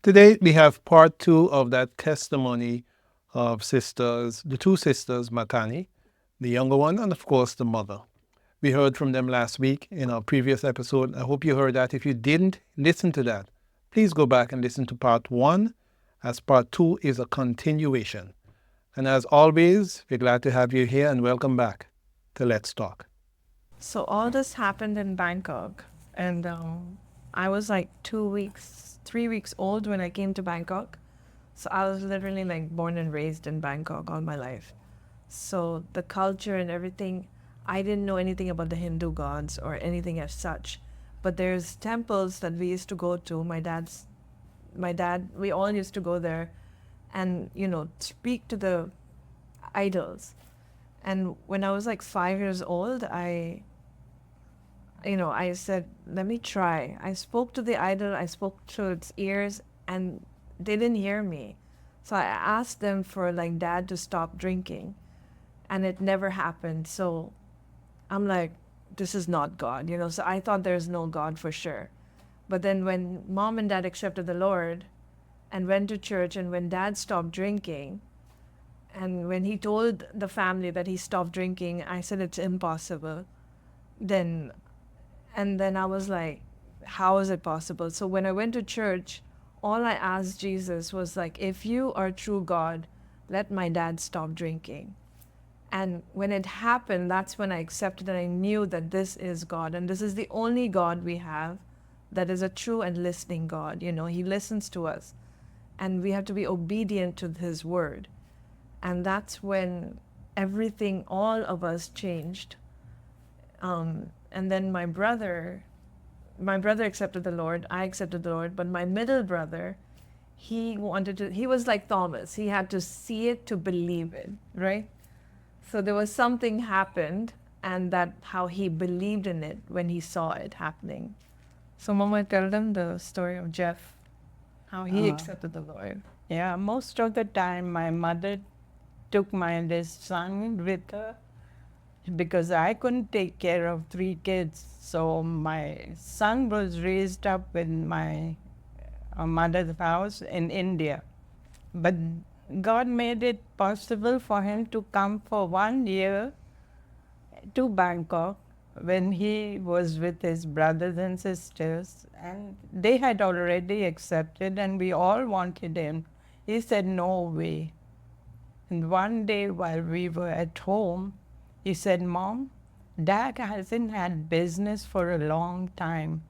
Today we have part two of that testimony of the two sisters, Makani, the younger one, and of course the mother. We heard from them last week in our previous episode. I hope you heard that. If you didn't listen to that, please go back and listen to part one, as part two is a continuation. And as always, we're glad to have you here and welcome back to Let's Talk. So all this happened in Bangkok, and I was like 3 weeks old when I came to Bangkok. So I was literally like born and raised in Bangkok all my life. So the culture and everything, I didn't know anything about the Hindu gods or anything as such. But there's temples that we used to go to. My dad, we all used to go there, and speak to the idols. And when I was like 5 years old, I said, let me try. I spoke to the idol, I spoke to its ears, and they didn't hear me. So I asked them for like dad to stop drinking, and it never happened. So I'm like, this is not God. So I thought there's no God for sure. But then when mom and dad accepted the Lord and went to church, and when dad stopped drinking, and when he told the family that he stopped drinking, I said it's impossible. Then And then I was like, how is it possible? So when I went to church, all I asked Jesus was like, if you are true God, let my dad stop drinking. And when it happened, that's when I accepted and I knew that this is God. And this is the only God we have that is a true and listening God. He listens to us. And we have to be obedient to his word. And that's when everything, all of us changed. And then my brother accepted the Lord, I accepted the Lord, but my middle brother, he was like Thomas. He had to see it to believe it, right? So there was something happened, and that how he believed in it when he saw it happening. So Mama, tell them the story of Jeff, how he Uh, accepted the Lord. yeah, most of the time my mother took my this son with her because I couldn't take care of three kids. So my son was raised up in my mother's house in India. But God made it possible for him to come for 1 year to Bangkok when he was with his brothers and sisters, and they had already accepted, and we all wanted him. He said, no way. And one day while we were at home, he said, Mom, Dad hasn't had business for a long time.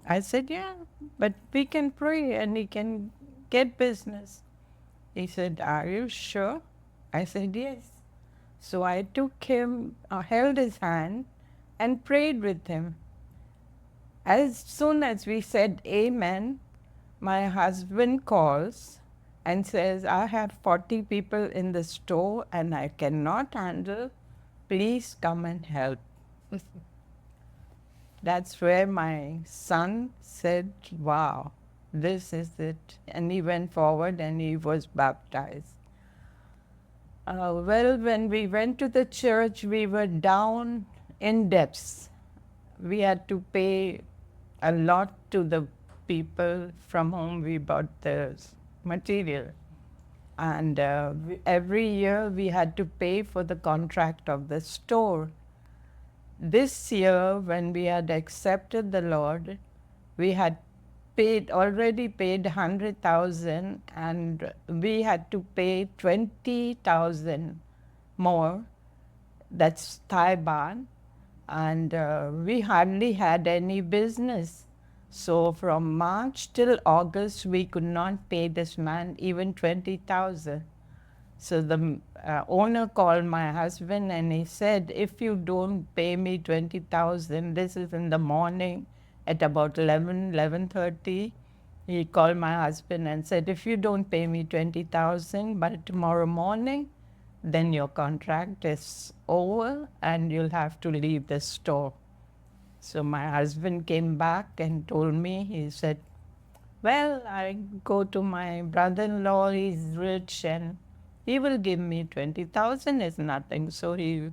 I said, yeah, but we can pray and he can get business. He said, are you sure? I said, yes. So I took him, held his hand, and prayed with him. As soon as we said amen, my husband calls and says, I have 40 people in the store and I cannot handle. Please come and help. That's where my son said, wow, this is it. And he went forward and he was baptized. Well, when we went to the church, we were down in debts. We had to pay a lot to the people from whom we bought the material. And every year we had to pay for the contract of the store. This year, when we had accepted the Lord, we had already paid 100,000, and we had to pay 20,000 more. That's Thai baht, and we hardly had any business. So from March till August, we could not pay this man even 20,000. So the owner called my husband and he said, if you don't pay me 20,000, this is in the morning at about 11:30. He called my husband and said, if you don't pay me 20,000 by tomorrow morning, then your contract is over and you'll have to leave the store. So my husband came back and told me, he said, well, I go to my brother-in-law, he's rich and he will give me 20,000 is nothing. So he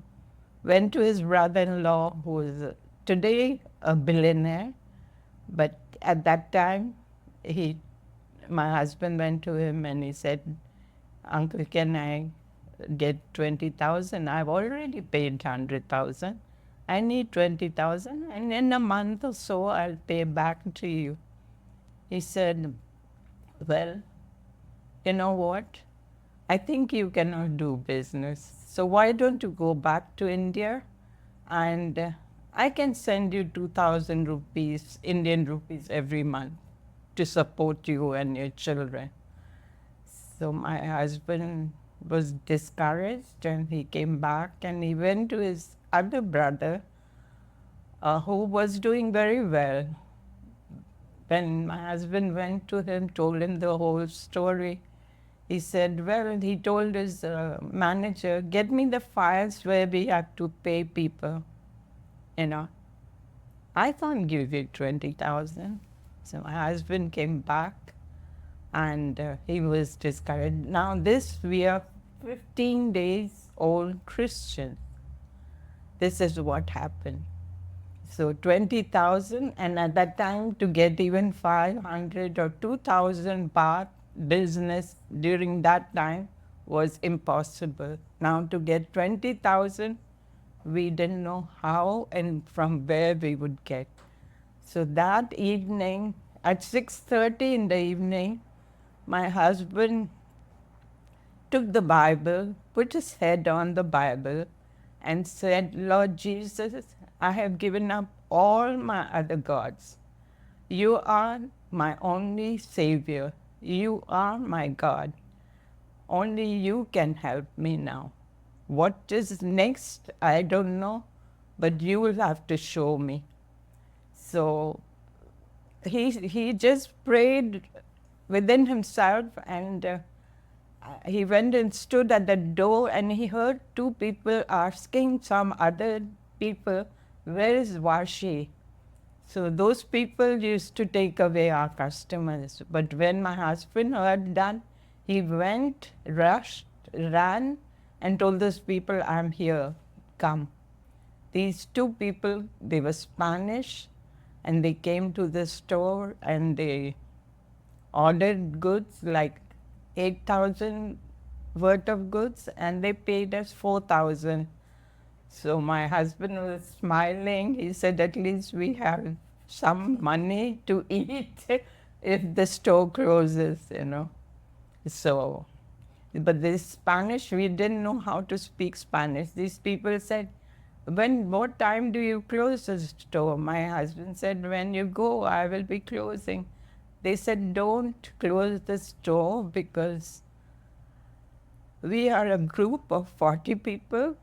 went to his brother-in-law, who is today a billionaire, but at that time he my husband went to him and he said, Uncle, can I get 20,000? I've already paid 100,000. I need 20,000, and in a month or so, I'll pay back to you. He said, well, you know what? I think you cannot do business. So why don't you go back to India and I can send you 2,000 rupees, Indian rupees every month to support you and your children. So my husband was discouraged and he came back and he went to his other brother who was doing very well. When my husband went to him, told him the whole story, he said, well, he told his manager, get me the files where we have to pay people. You know, I can't give you 20,000. So my husband came back and he was discouraged. Now we are 15 days old Christian. This is what happened. So 20,000, and at that time to get even 500 or 2,000 baht business during that time was impossible. Now to get 20,000, we didn't know how and from where we would get. So that evening, at 6:30 in the evening, my husband took the Bible, put his head on the Bible, and said, Lord Jesus, I have given up all my other gods. You are my only Savior. You are my God. Only you can help me now. What is next, I don't know, but you will have to show me. So he just prayed within himself, and he went and stood at the door, and he heard two people asking some other people, where is Vashi? So those people used to take away our customers. But when my husband heard that, he went, rushed, ran, and told those people, I'm here, come. These two people, they were Spanish, and they came to the store and they ordered goods, like 8,000 worth of goods, and they paid us 4,000. So my husband was smiling. He said, at least we have some money to eat if the store closes, you know. So, but this Spanish, we didn't know how to speak Spanish. These people said, what time do you close the store? My husband said, when you go, I will be closing. They said, don't close the store because we are a group of 40 people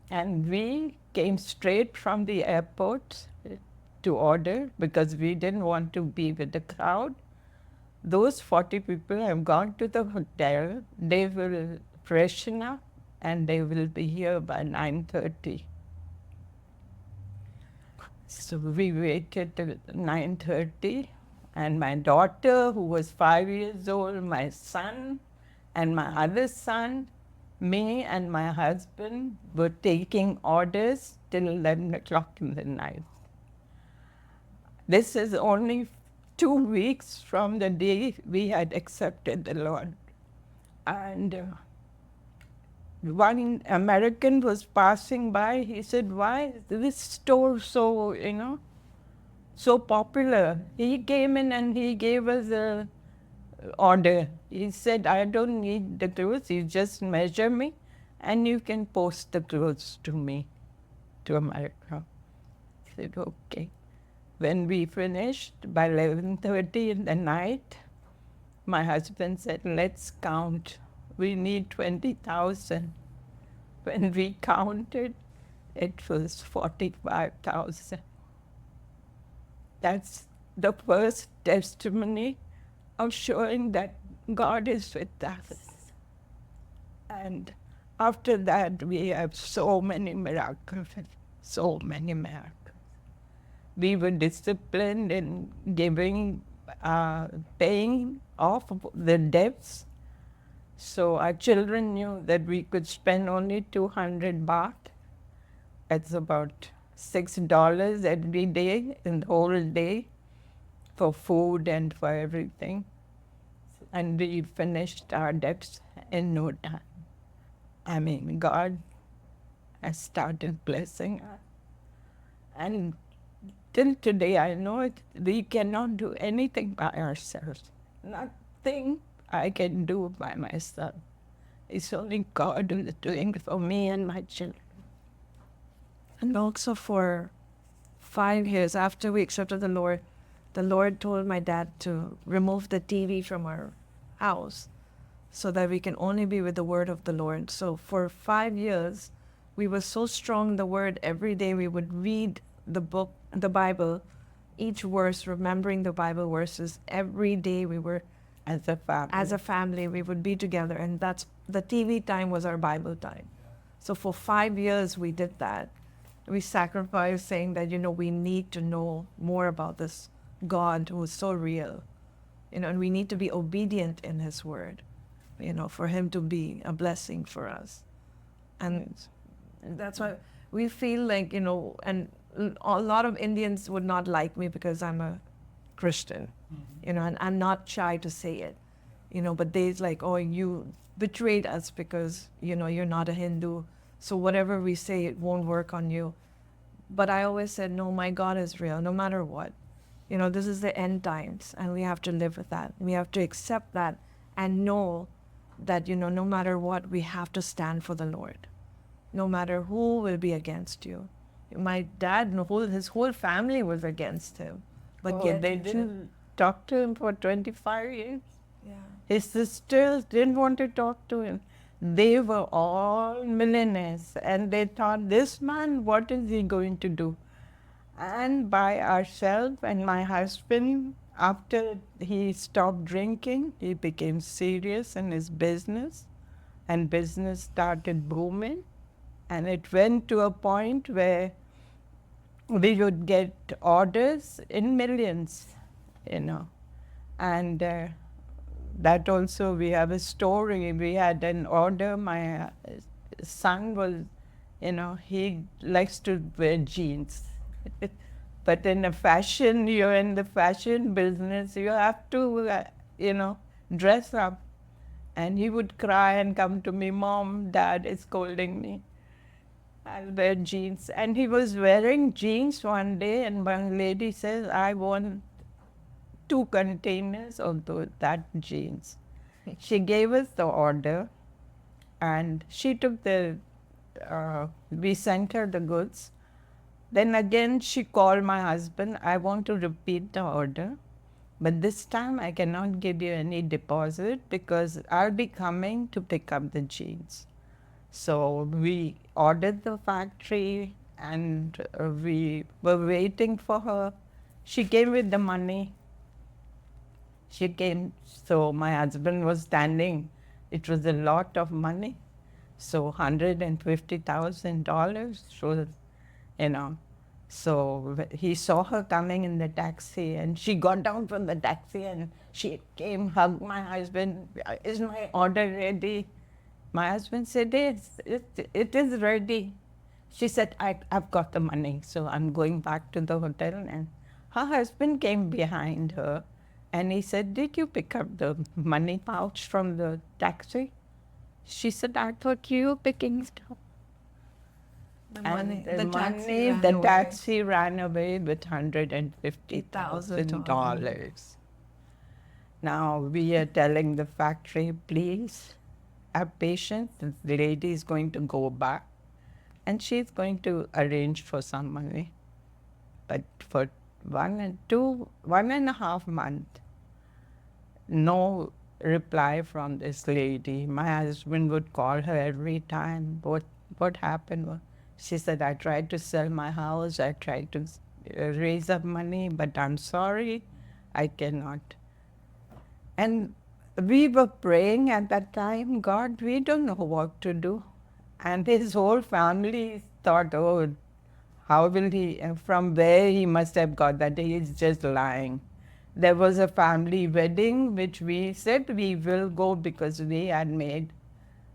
and we came straight from the airport to order because we didn't want to be with the crowd. Those 40 people have gone to the hotel. They will freshen up and they will be here by 9:30. So we waited till 9:30, and my daughter, who was 5 years old, my son, and my other son, me and my husband were taking orders till 11 o'clock in the night. This is only 2 weeks from the day we had accepted the Lord. And one American was passing by. He said, why is this store so, so popular? He came in and he gave us a order. He said, I don't need the clothes. You just measure me and you can post the clothes to me, to America. I said, okay. When we finished by 11:30 in the night, my husband said, let's count. We need 20,000. When we counted, it was 45,000. That's the first testimony of showing that God is with us. And after that, we have so many miracles, so many miracles. We were disciplined in giving, paying off the debts. So our children knew that we could spend only 200 baht. That's about $6 every day in the whole day for food and for everything. and we finished our debts in no time. I mean, God has started blessing us. And till today, I know we cannot do anything by ourselves. Nothing I can do by myself. It's only God who is doing it for me and my children. And also for 5 years after we accepted the Lord told my dad to remove the TV from our house so that we can only be with the word of the Lord. So for 5 years, we were so strong in the word. Every day we would read the book, the Bible, each verse, remembering the Bible verses. Every day we were, As a family. we would be together. And that's the TV time was our Bible time. So for 5 years we did that. We sacrificed, saying that, we need to know more about this God who is so real, and we need to be obedient in his word, for him to be a blessing for us. And that's why we feel like, and a lot of Indians would not like me because I'm a Christian, and I'm not shy to say it, but they's like, oh, you betrayed us because, you're not a Hindu. So whatever we say, it won't work on you. But I always said, no, my God is real, no matter what. This is the end times, and we have to live with that. We have to accept that and know that, no matter what, we have to stand for the Lord, no matter who will be against you. My dad, his whole family was against him. But yet They didn't talk to him for 25 years. Yeah. His sisters didn't want to talk to him. They were all millionaires, and they thought, this man, what is he going to do? And by ourselves and my husband, after he stopped drinking, he became serious in his business, and business started booming. And it went to a point where we would get orders in millions, and that also, we have a story. We had an order. My son was, he likes to wear jeans. But in you're in the fashion business, you have to, dress up. And he would cry and come to me, Mom, Dad is scolding me. I'll wear jeans. And he was wearing jeans one day, and one lady says, I want 2 containers of that jeans. She gave us the order, and she took we sent her the goods. Then again she called my husband, I want to repeat the order, but this time I cannot give you any deposit because I'll be coming to pick up the jeans. So we ordered the factory, and we were waiting for her. She came with the money. She came, so my husband was standing. It was a lot of money. So $150,000. So he saw her coming in the taxi, and she got down from the taxi and she came, hugged my husband. Is my order ready? My husband said, yes, it is ready. She said, I've got the money, so I'm going back to the hotel. And her husband came behind her, and he said, did you pick up the money pouch from the taxi? She said, I thought you were picking it up. The taxi ran away with $150,000. Now we are telling the factory, please have patience. The lady is going to go back, and she's going to arrange for some money. But for 1.5 months, no reply from this lady. My husband would call her every time. What happened? She said, I tried to sell my house. I tried to raise up money, but I'm sorry, I cannot. And we were praying at that time, God, we don't know what to do. And his whole family thought, oh, how will he, from where he must have got that, he is just lying. There was a family wedding, which we said we will go because we had made,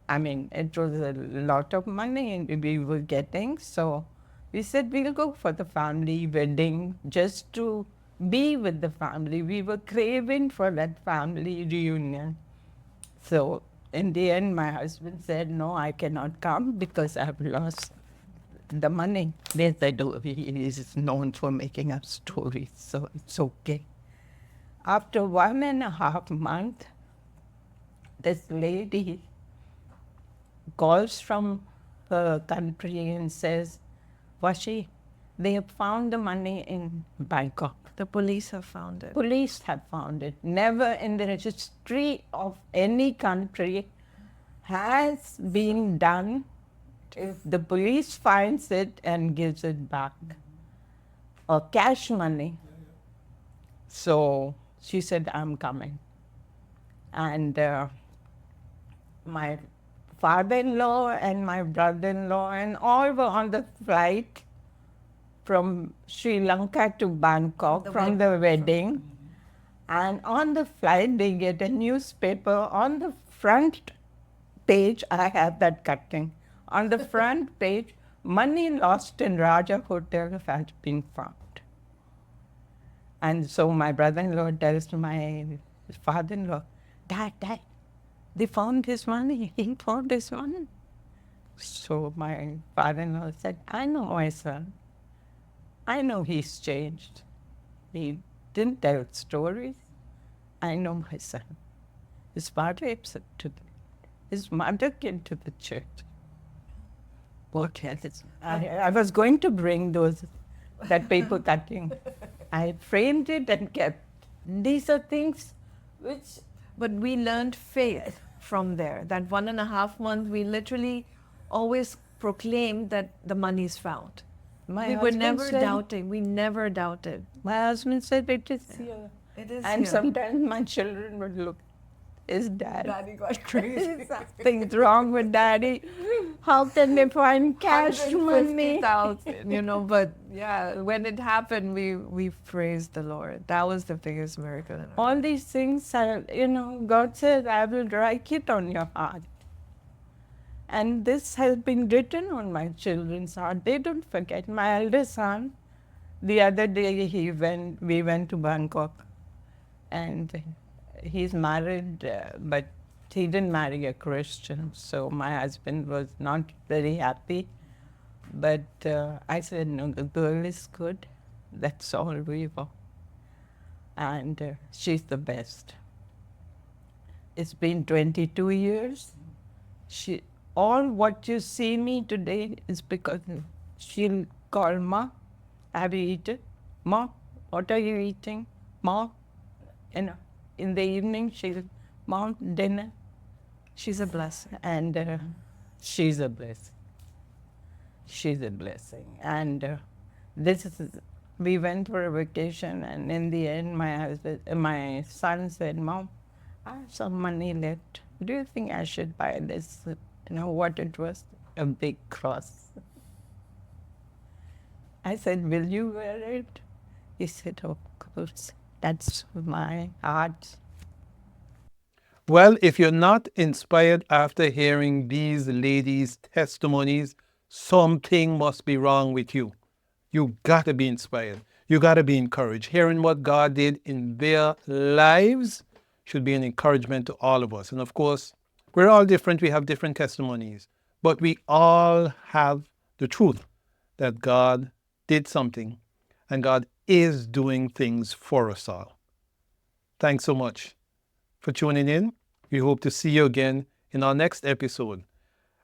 it was a lot of money we were getting. So we said we'll go for the family wedding just to be with the family. We were craving for that family reunion. So in the end, my husband said, no, I cannot come because I've lost the money. They said, oh, he is known for making up stories, so it's okay. After 1.5 months, this lady calls from her country and says, Vashi, they have found the money in Bangkok. The police have found it. Police have found it. Never in the history of any country has been done if the police finds it and gives it back, or cash money. So she said, I'm coming. And my father-in-law and my brother-in-law and all were on the flight from Sri Lanka to Bangkok from the wedding. And on the flight, they get a newspaper. On the front page, I have that cutting. On the front page, money lost in Raja Hotel has been found. And so my brother-in-law tells my father-in-law, Dad, they found his money. He found his money. So my father-in-law said, I know my son. I know he's changed. He didn't tell stories. I know my son. His father accepted it. His mother came to the church. What else? I was going to bring that paper cutting. I framed it and kept. These are things which... But we learned faith from there. That 1.5 months, we literally always proclaimed that the money's found. We were never doubting. We never doubted. My husband said, it is here. It is And here. sometimes my children would look, is Dad? Daddy got crazy. Something's wrong with Daddy. How can they find cash money? 150,000, but yeah, when it happened, we praised the Lord. That was the biggest miracle. In our All these things are, God says, I will write it on your heart. And this has been written on my children's heart. They don't forget. My eldest son, the other day we went to Bangkok, and he's married, but he didn't marry a Christian. So my husband was not very happy. But I said, no, the girl is good. That's all we want. And she's the best. It's been 22 years. All what you see me today is because she'll call, Ma, have you eaten? Ma, what are you eating? Ma, in the evening she'll, Ma, dinner. She's a blessing. And she's a blessing. She's a blessing. And we went for a vacation, and in the end, my son said, Mom, I have some money left. Do you think I should buy this? You know what it was? A big cross. I said, will you wear it? He said, of course. That's my heart. Well, if you're not inspired after hearing these ladies' testimonies, something must be wrong with you. You got to be inspired. You got to be encouraged. Hearing what God did in their lives should be an encouragement to all of us. And of course, we're all different. We have different testimonies. But we all have the truth that God did something and God is doing things for us all. Thanks so much for tuning in. We hope to see you again in our next episode